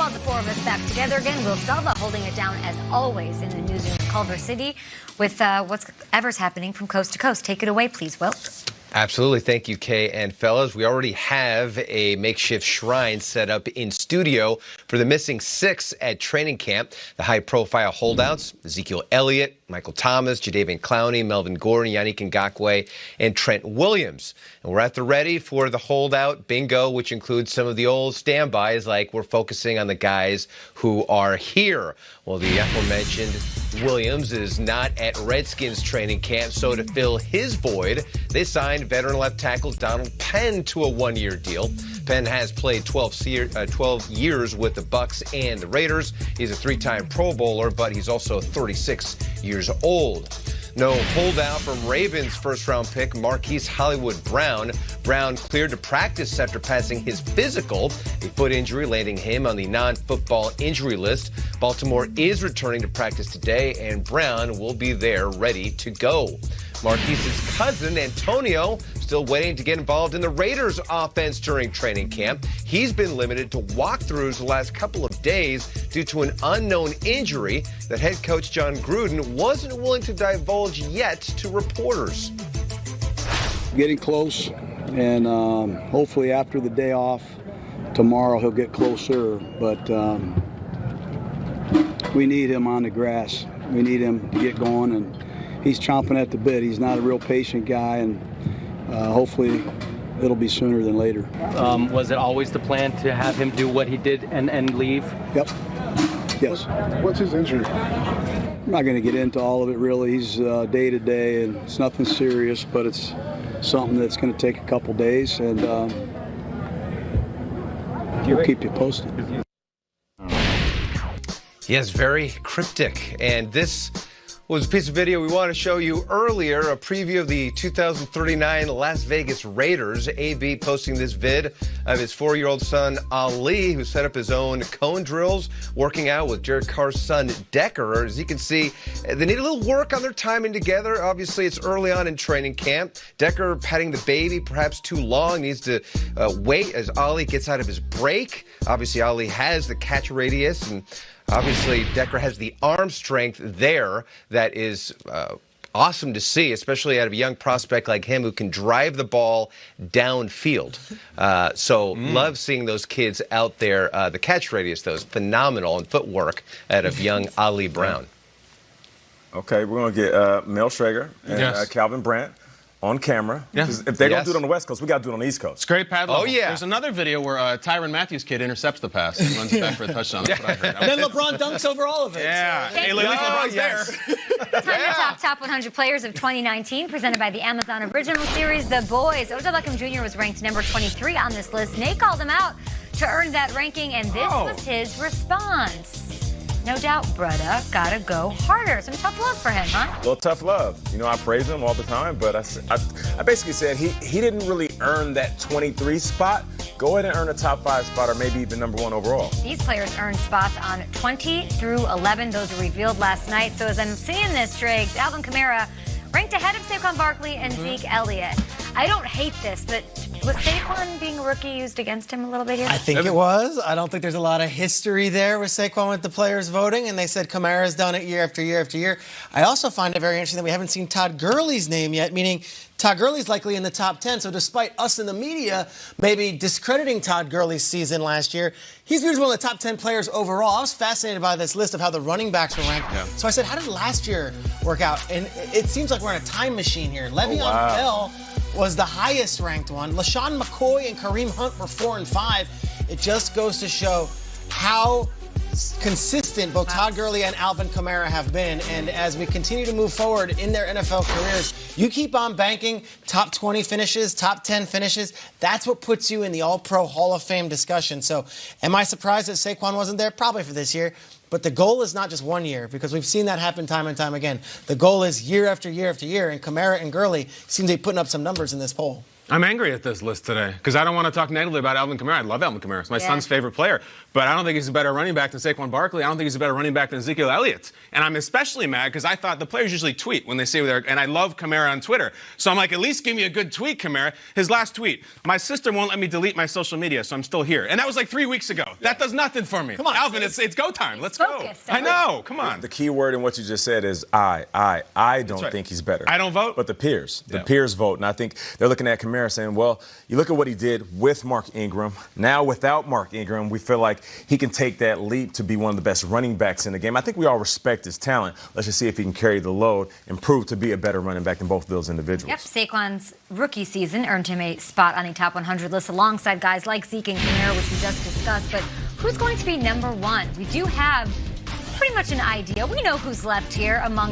Now the four of us back together again. Will Selva holding it down as always in the newsroom in Culver City with whatever's happening from coast to coast. Take it away, please, Will. Absolutely. Thank you, Kay and fellas. We already have a makeshift shrine set up in studio for the missing six at training camp. The high-profile holdouts, Ezekiel Elliott, Michael Thomas, Jadeveon Clowney, Melvin Gordon, Yannick Ngakoue, and Trent Williams. And we're at the ready for the holdout bingo, which includes some of the old standbys, like we're focusing on the guys who are here. Well, the aforementioned Williams is not at Redskins training camp, so to fill his void, they signed veteran left tackle Donald Penn to a one-year deal. Penn has played 12 years with the Bucs and the Raiders. He's a three-time Pro Bowler, but he's also 36 years old. No holdout from Ravens first-round pick Marquise Hollywood Brown. Brown cleared to practice after passing his physical, a foot injury landing him on the non-football injury list. Baltimore is returning to practice today, and Brown will be there ready to go. Marquise's cousin, Antonio, still waiting to get involved in the Raiders offense during training camp. He's been limited to walkthroughs the last couple of days due to an unknown injury that head coach John Gruden wasn't willing to divulge yet to reporters. Getting close, and hopefully after the day off tomorrow he'll get closer, but we need him on the grass. We need him to get going, and he's chomping at the bit. He's not a real patient guy, and hopefully it'll be sooner than later. Was it always the plan to have him do what he did and leave? Yep. Yes. What's his injury? I'm not going to get into all of it, really. He's day to day, and it's nothing serious, but it's something that's going to take a couple days, and we'll keep you posted. Yes, very cryptic. And this was a piece of video we wanted to show you earlier, a preview of the 2039 Las Vegas Raiders. AB posting this vid of his 4-year-old son, Ali, who set up his own cone drills, working out with Jared Carr's son, Decker. As you can see, they need a little work on their timing together. Obviously, it's early on in training camp. Decker patting the baby perhaps too long, needs to wait as Ali gets out of his break. Obviously, Ali has the catch radius, and obviously, Decker has the arm strength there that is awesome to see, especially out of a young prospect like him who can drive the ball downfield. Love seeing those kids out there. The catch radius, though, is phenomenal, and footwork out of young Ali Brown. Okay, we're going to get Mel Schrager and Calvin Brandt on camera. Yeah. If they're going to do it on the West Coast, we got to do it on the East Coast. It's great pad level. Oh, yeah. There's another video where Tyrann Matthews' kid intercepts the pass and runs it back for a touchdown. That's what I heard. And then LeBron dunks over all of it. Yeah. Hey, at least LeBron's there. Time to talk top 100 players of 2019, presented by the Amazon original series, The Boys. Odell Beckham Jr. was ranked number 23 on this list. Nate called him out to earn that ranking, and this was his response. No doubt, brother, gotta go harder. Some tough love for him, huh? Well, tough love. You know, I praise him all the time, but I basically said he didn't really earn that 23 spot. Go ahead and earn a top 5 spot, or maybe even number 1 overall. These players earned spots on 20 through 11. Those were revealed last night. So as I'm seeing this, Drake, Alvin Kamara ranked ahead of Saquon Barkley and Zeke Elliott. I don't hate this, but was Saquon being a rookie used against him a little bit here? I think it was. I don't think there's a lot of history there with Saquon with the players voting, and they said Kamara's done it year after year after year. I also find it very interesting that we haven't seen Todd Gurley's name yet, meaning Todd Gurley's likely in the top 10. So despite us in the media maybe discrediting Todd Gurley's season last year, he's viewed as one of the top 10 players overall. I was fascinated by this list of how the running backs were ranked. Yeah. So I said, how did last year work out? And it seems like we're in a time machine here. Le'Veon Bell was the highest ranked one. LaShawn McCoy and Kareem Hunt were 4 and 5. It just goes to show how consistent both Todd Gurley and Alvin Kamara have been. And as we continue to move forward in their NFL careers, you keep on banking top 20 finishes, top 10 finishes. That's what puts you in the All-Pro Hall of Fame discussion. So am I surprised that Saquon wasn't there? Probably for this year. But the goal is not just 1 year, because we've seen that happen time and time again. The goal is year after year after year, and Kamara and Gurley seem to be putting up some numbers in this poll. I'm angry at this list today because I don't want to talk negatively about Alvin Kamara. I love Alvin Kamara. It's my son's favorite player. But I don't think he's a better running back than Saquon Barkley. I don't think he's a better running back than Ezekiel Elliott. And I'm especially mad because I thought the players usually tweet when they say they're, and I love Kamara on Twitter. So I'm like, at least give me a good tweet, Kamara. His last tweet, my sister won't let me delete my social media, so I'm still here. And that was like 3 weeks ago. That does nothing for me. Come on, Alvin, it's go time. Let's go. I know. Come on. The key word in what you just said is I don't think he's better. I don't vote. But the peers vote. And I think they're looking at Kamara saying, well, you look at what he did with Mark Ingram. Now without Mark Ingram, we feel like he can take that leap to be one of the best running backs in the game. I think we all respect his talent. Let's just see if he can carry the load and prove to be a better running back than both of those individuals. Yep, Saquon's rookie season earned him a spot on the top 100 list alongside guys like Zeke and Kamara, which we just discussed. But who's going to be number one? We do have pretty much an idea. We know who's left here among